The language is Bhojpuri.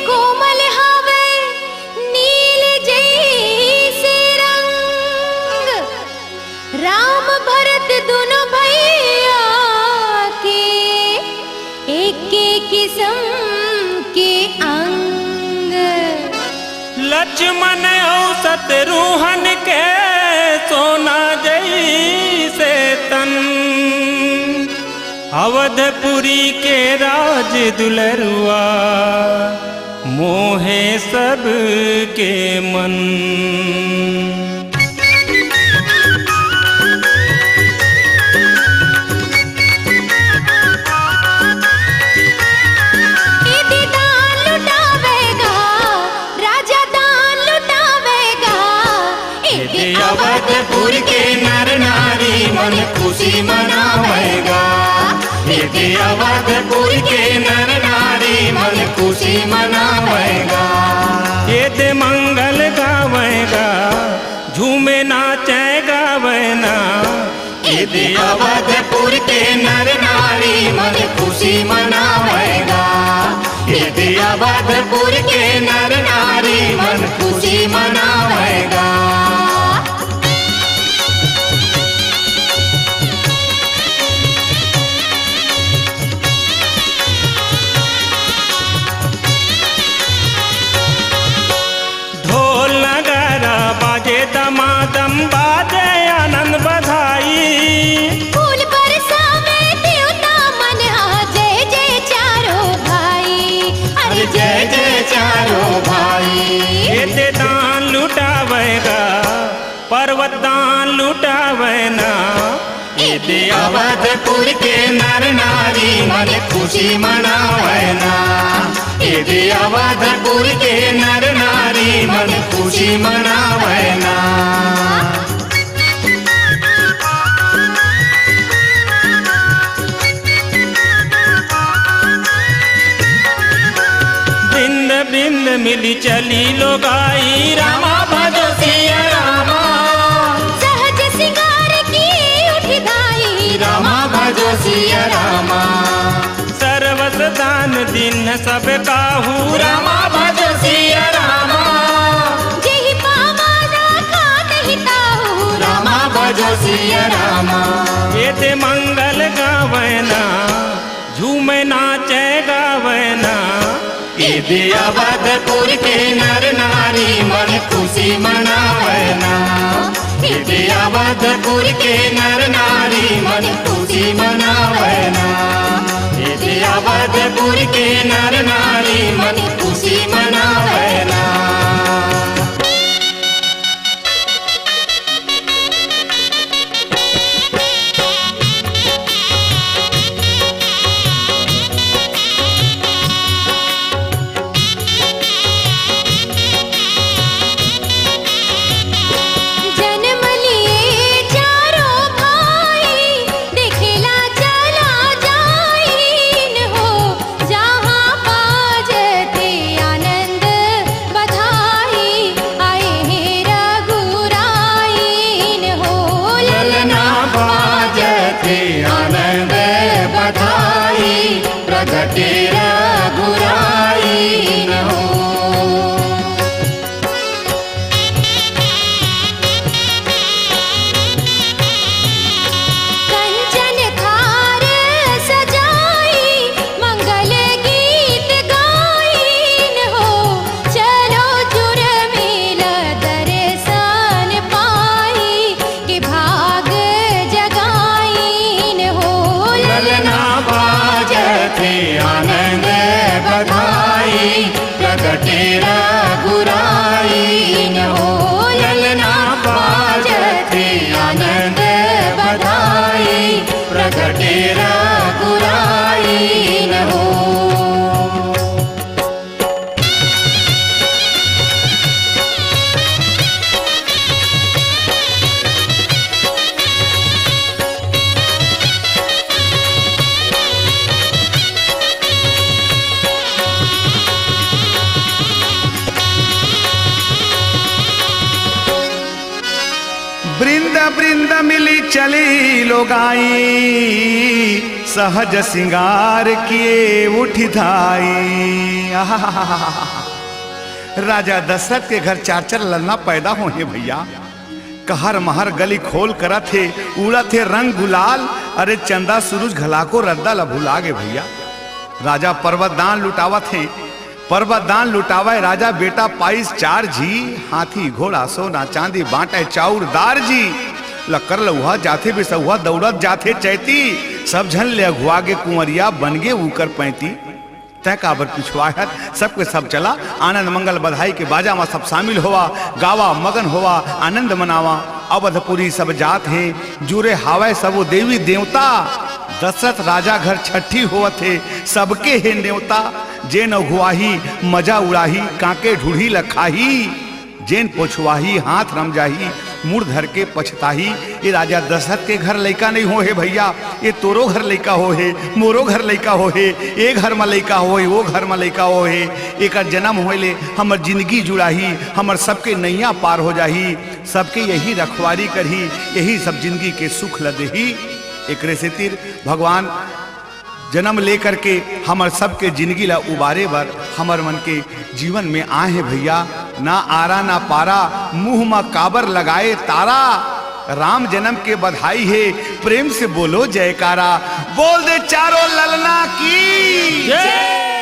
कोमल हवे नील जैसे रंग, राम भरत दोनों भैया के एक किस्म के अंग। लक्ष्मण और शत्रुघ्न के सोना जैसे तन, अवधपुरी के राज दुलरुआ मोहे सब के मन। अवधपुर के नर नारी मन खुशी मनावेगा, यदि अवधपुर के नर नारी मन खुशी मनावेगा। यदि मंगल गावेगा झूमे नाचे गावना, यदि अवधपुर के नर नारी मन खुशी मनावेगा, यदि अवधपुर के नर नारी मन खुशी मनावेगा। दमादम बाजे आनंद बधाई, फूल बरसावे देवता मन जय जय चारों भाई, अरे जय जय चारों भाई। ये दान लुटावेगा पर्वत दान लुटावेना, यदि अवधपुर के नर नारी मन खुशी मनावेना, यदि अवधपुर के नर नारी मन खुशी मनावेना। बिंद बिंद मिली चली लोगाई, रामा भजो सिया रामा, सहज सिंगार की उठ धाई, रामा भजो सिया रामा। सर्वस दान दिन सब काहू, रामा भजो सिया रामा, जेहि पावा राखा नहीं ताहू, रामा भजो सिया रामा। ये मंगल गावना झूमे नाचे गावना, यदि अवधपुर के नर नारी मन खुशी मनावेना, यदि अवधपुर के नर नारी मन खुशी मनावेना, यदि अवधपुर के नर नारी मन खुशी मनावेना। आनंद बधाई प्रगटे रघुराई न हो। कंचन थार सजाई मंगल गीत गाइन हो, चलो जुर्मिल दर्शन पाई के भाग जगाइन हो। ललना बाजते आनंद बधाई प्रगटे रघुराई न हो। ललना बाजते आनंद बधाई प्रगटे रघुराई न हो। बृंद बृंद मिली चली लोगाई, सहज सिंगार किए उठी धाई। राजा दशरथ के घर चार चार ललना पैदा होने भैया। कहर महर गली खोल करा थे, उड़ा थे रंग गुलाल। अरे चंदा सूरज घला को रद्दा लभुला गे भैया। राजा पर्वत दान लुटावा थे, पर्वत दान लुटावा राजा बेटा पाइस चार जी। हाथी घोड़ा सोना चांदी बांटे चाउर दार जी। लकर लउहा जाथे बेसउहा दौड़त जाथे चैती। सब झन ले अघुआ गे कुंवरिया बन गे ऊकर पैंती। तय काबर पिछवाहत सबके सब चला, आनंद मंगल बधाई के बाजा में सब शामिल होवा। गावा मगन होवा आनंद मनावा। अवधपुरी सब जात हैं, जुरे हावय सबो देवी देवता। दशरथ राजा घर छठी होवत है, सबके है न्योता। जेन अघुआही मजा उड़ाही, कांके ढूढ़ी लखाही। जेन पोछवाही हाथ रम जाही, मुड़ धर के पछताही। ये राजा दशरथ के घर लइका नहीं हो है भैया, ये तोरो घर लइका हो है, मोरो घर लइका हो है। ए घर में लइका हो है, वो घर में लइका हो है। एक जन्म होले हमर जिंदगी जुड़ाही, हमर सबके नैया पार हो जाही। सबके यही रखवारी करही, यही सब जिंदगी के सुख लदेही। एक से तीर भगवान जन्म लेकर के हमर सबके जिंदगी ला उबारे बर हमर मन के जीवन में आए हैं भैया। ना आरा ना पारा, मुंह में काबर लगाए तारा। राम जन्म के बधाई है, प्रेम से बोलो जयकारा। बोल दे चारों ललना की जय।